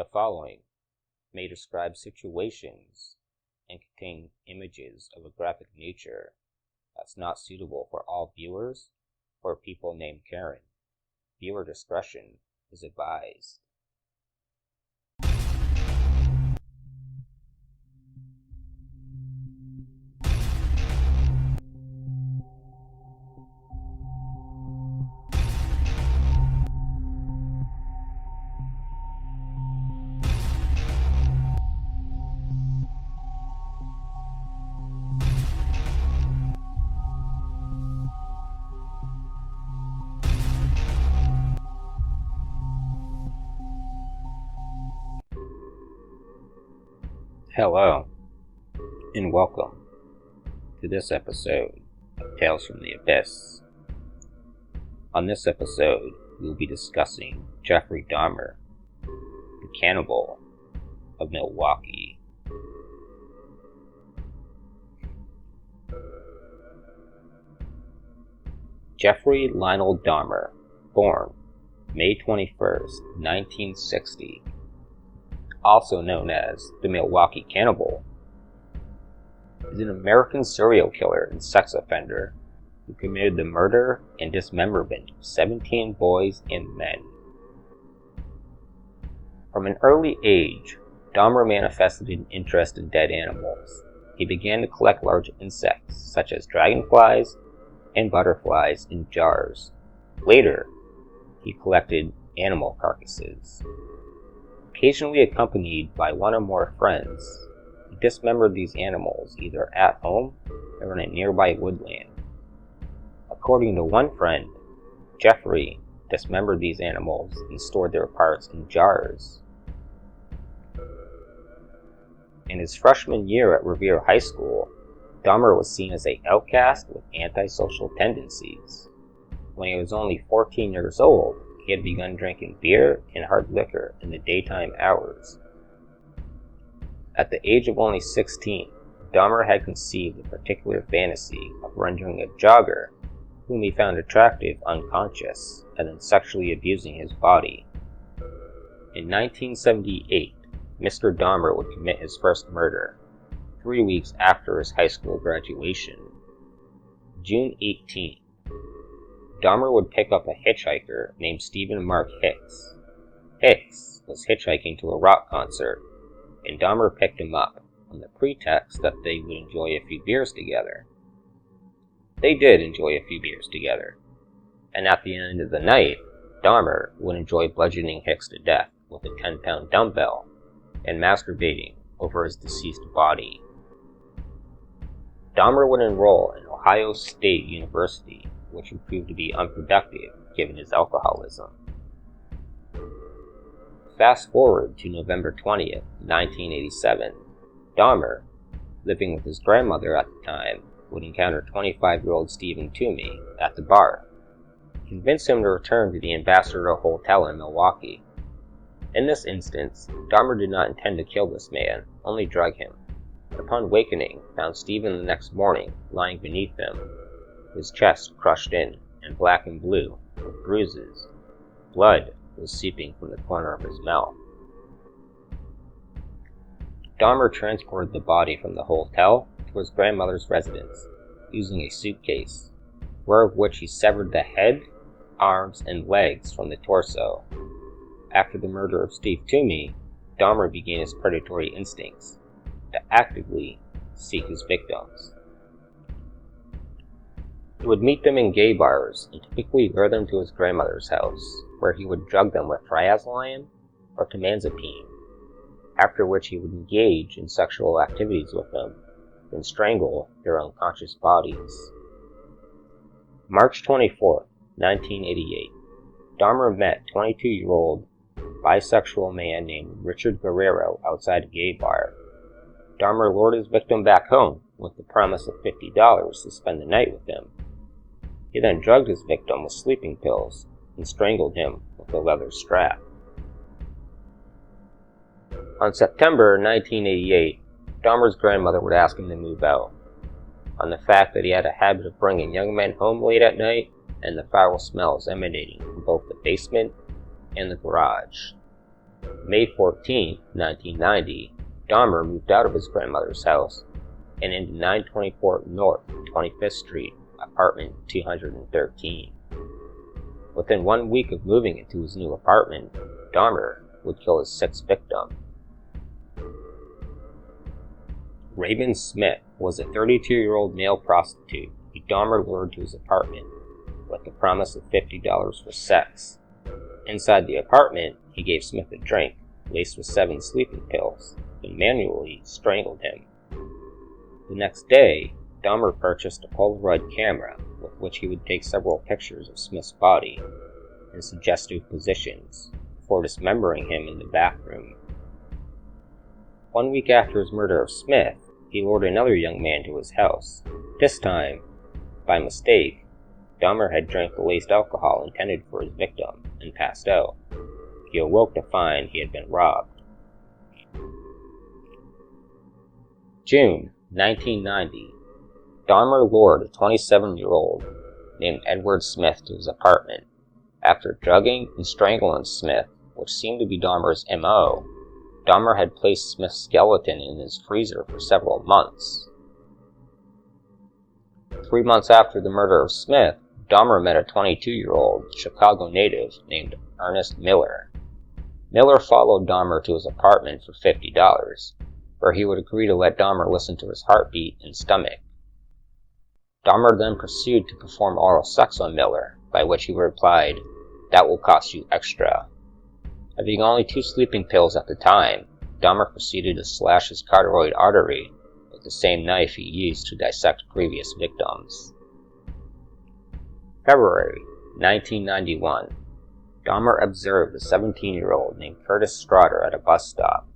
The following may describe situations and contain images of a graphic nature that's not suitable for all viewers or people named Karen. Viewer discretion is advised. Hello, and welcome to this episode of Tales from the Abyss. On this episode, we'll be discussing Jeffery Dahmer, the Cannibal of Milwaukee. Jeffery Lionel Dahmer, born May 21st, 1960, also known as the Milwaukee Cannibal, is an American serial killer and sex offender who committed the murder and dismemberment of 17 boys and men. From an early age, Dahmer manifested an interest in dead animals. He began to collect large insects such as dragonflies and butterflies in jars. Later, he collected animal carcasses. Occasionally accompanied by one or more friends, he dismembered these animals either at home or in a nearby woodland. According to one friend, Jeffery dismembered these animals and stored their parts in jars. In his freshman year at Revere High School, Dahmer was seen as an outcast with antisocial tendencies. When he was only 14 years old, he had begun drinking beer and hard liquor in the daytime hours. At the age of only 16, Dahmer had conceived a particular fantasy of rendering a jogger, whom he found attractive, unconscious, and then sexually abusing his body. In 1978, Mr. Dahmer would commit his first murder, 3 weeks after his high school graduation. June 18, Dahmer would pick up a hitchhiker named Stephen Mark Hicks. Hicks was hitchhiking to a rock concert, and Dahmer picked him up on the pretext that they would enjoy a few beers together. They did enjoy a few beers together, and at the end of the night, Dahmer would enjoy bludgeoning Hicks to death with a 10-pound dumbbell and masturbating over his deceased body. Dahmer would enroll in Ohio State University, which would prove to be unproductive given his alcoholism. Fast forward to November 20th, 1987, Dahmer, living with his grandmother at the time, would encounter 25-year-old Stephen Toomey at the bar, convince him to return to the Ambassador Hotel in Milwaukee. In this instance, Dahmer did not intend to kill this man, only drug him. Upon awakening, found Stephen the next morning lying beneath him, his chest crushed in and black and blue with bruises. Blood was seeping from the corner of his mouth. Dahmer transported the body from the hotel to his grandmother's residence using a suitcase, of which he severed the head, arms, and legs from the torso. After the murder of Steve Toomey, Dahmer began his predatory instincts to actively seek his victims. He would meet them in gay bars and typically lure them to his grandmother's house, where he would drug them with triazolone or clonazepam, after which he would engage in sexual activities with them, then strangle their unconscious bodies. March 24, 1988, Dahmer met 22-year-old bisexual man named Richard Guerrero outside a gay bar. Dahmer lured his victim back home with the promise of $50 to spend the night with him. He then drugged his victim with sleeping pills and strangled him with a leather strap. On September 1988, Dahmer's grandmother would ask him to move out, on the fact that he had a habit of bringing young men home late at night and the foul smells emanating from both the basement and the garage. May 14, 1990, Dahmer moved out of his grandmother's house and into 924 North 25th Street, apartment 213. Within 1 week of moving into his new apartment, Dahmer would kill his sixth victim. Raymond Smith was a 32-year-old male prostitute who Dahmer lured to his apartment with the promise of $50 for sex. Inside the apartment, he gave Smith a drink laced with 7 sleeping pills and manually strangled him. The next day, Dahmer purchased a Polaroid camera with which he would take several pictures of Smith's body in suggestive positions before dismembering him in the bathroom. 1 week after his murder of Smith, he lured another young man to his house. This time, by mistake, Dahmer had drank the laced alcohol intended for his victim and passed out. He awoke to find he had been robbed. June 1990. Dahmer lured a 27-year-old named Edward Smith to his apartment. After drugging and strangling Smith, which seemed to be Dahmer's M.O., Dahmer had placed Smith's skeleton in his freezer for several months. 3 months after the murder of Smith, Dahmer met a 22-year-old Chicago native named Ernest Miller. Miller followed Dahmer to his apartment for $50, where he would agree to let Dahmer listen to his heartbeat and stomach. Dahmer then proceeded to perform oral sex on Miller, by which he replied, "That will cost you extra." Having only 2 sleeping pills at the time, Dahmer proceeded to slash his carotid artery with the same knife he used to dissect previous victims. February 1991. Dahmer observed a 17-year-old named Curtis Straughter at a bus stop.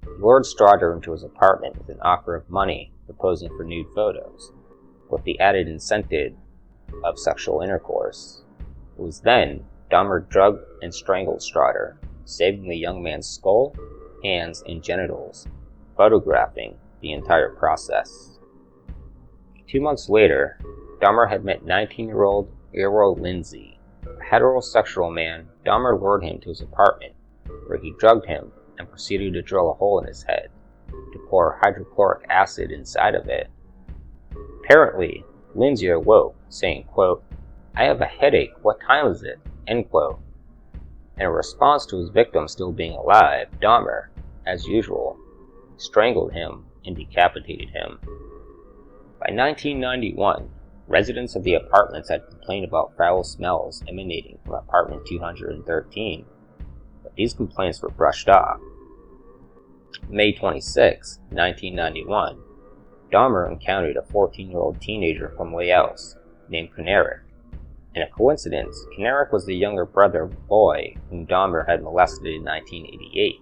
He lured Straughter into his apartment with an offer of money for posing for nude photos, with the added incentive of sexual intercourse. It was then Dahmer drugged and strangled Straughter, saving the young man's skull, hands, and genitals, photographing the entire process. 2 months later, Dahmer had met 19-year-old Errol Lindsay, a heterosexual man. Dahmer lured him to his apartment, where he drugged him and proceeded to drill a hole in his head, to pour hydrochloric acid inside of it. Apparently, Lindsay awoke, saying, quote, "I have a headache, what time is it?" End quote. In response to his victim still being alive, Dahmer, as usual, strangled him and decapitated him. By 1991, residents of the apartments had complained about foul smells emanating from apartment 213, but these complaints were brushed off. May 26, 1991, Dahmer encountered a 14-year-old teenager from Laos named Cannibal. In a coincidence, Cannibal was the younger brother of a boy whom Dahmer had molested in 1988.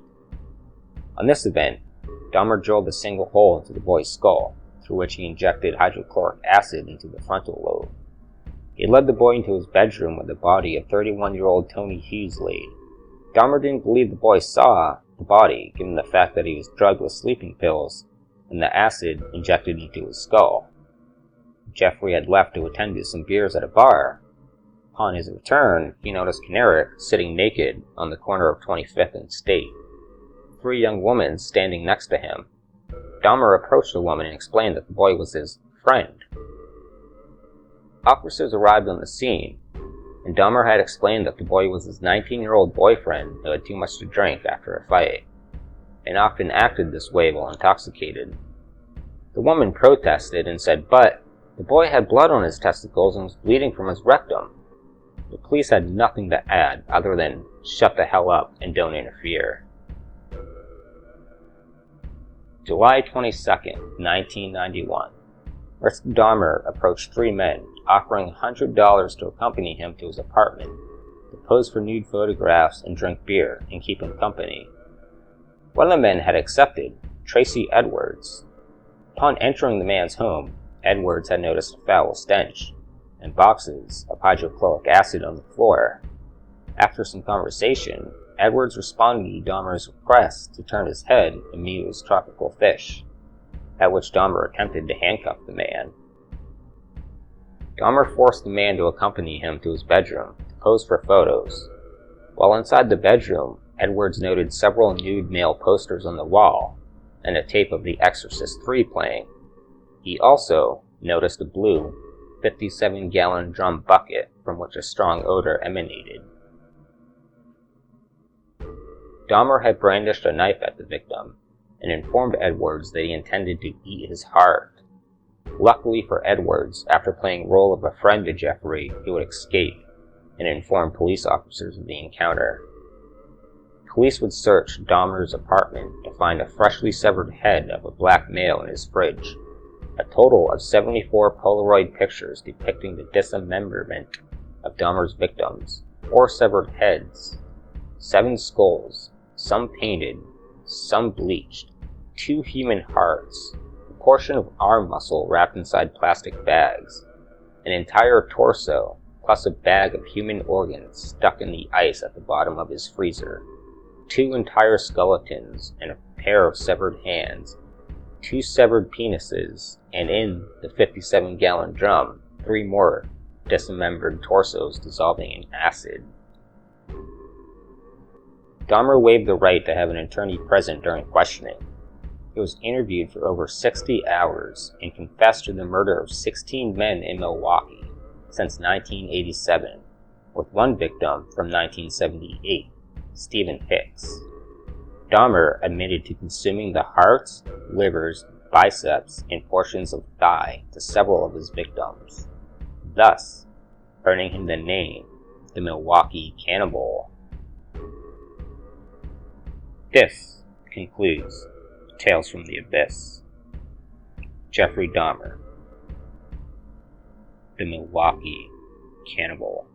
On this event, Dahmer drilled a single hole into the boy's skull, through which he injected hydrochloric acid into the frontal lobe. He led the boy into his bedroom where the body of 31-year-old Tony Hughes laid. Dahmer didn't believe the boy saw the body, given the fact that he was drugged with sleeping pills and the acid injected into his skull. Jeffrey had left to attend to some beers at a bar. Upon his return, he noticed Cannibal sitting naked on the corner of 25th and State, 3 young women standing next to him. Dahmer approached the woman and explained that the boy was his friend. Officers arrived on the scene, and Dahmer had explained that the boy was his 19-year-old boyfriend who had too much to drink after a fight, and often acted this way while intoxicated. The woman protested and said, "But the boy had blood on his testicles and was bleeding from his rectum." The police had nothing to add other than shut the hell up and don't interfere. July 22nd, 1991. Dahmer approached 3 men, offering $100 to accompany him to his apartment, to pose for nude photographs and drink beer and keep him company. One of the men had accepted, Tracy Edwards. Upon entering the man's home, Edwards had noticed a foul stench and boxes of hydrochloric acid on the floor. After some conversation, Edwards responded to Dahmer's request to turn his head and meet his tropical fish, at which Dahmer attempted to handcuff the man. Dahmer forced the man to accompany him to his bedroom to pose for photos. While inside the bedroom, Edwards noted several nude male posters on the wall and a tape of The Exorcist III playing. He also noticed a blue 57-gallon drum bucket from which a strong odor emanated. Dahmer had brandished a knife at the victim and informed Edwards that he intended to eat his heart. Luckily for Edwards, after playing the role of a friend to Jeffrey, he would escape and inform police officers of the encounter. Police would search Dahmer's apartment to find a freshly severed head of a black male in his fridge. A total of 74 Polaroid pictures depicting the dismemberment of Dahmer's victims, 4 severed heads, 7 skulls, some painted, some bleached, 2 human hearts, a portion of arm muscle wrapped inside plastic bags, an entire torso, plus a bag of human organs stuck in the ice at the bottom of his freezer, 2 entire skeletons and a pair of severed hands, 2 severed penises, and in the 57-gallon drum, 3 more dismembered torsos dissolving in acid. Dahmer waived the right to have an attorney present during questioning. He was interviewed for over 60 hours and confessed to the murder of 16 men in Milwaukee since 1987, with one victim from 1978, Stephen Hicks. Dahmer admitted to consuming the hearts, livers, biceps, and portions of thigh to several of his victims, thus earning him the name the Milwaukee Cannibal. This concludes Tales from the Abyss. Jeffrey Dahmer, the Milwaukee Cannibal.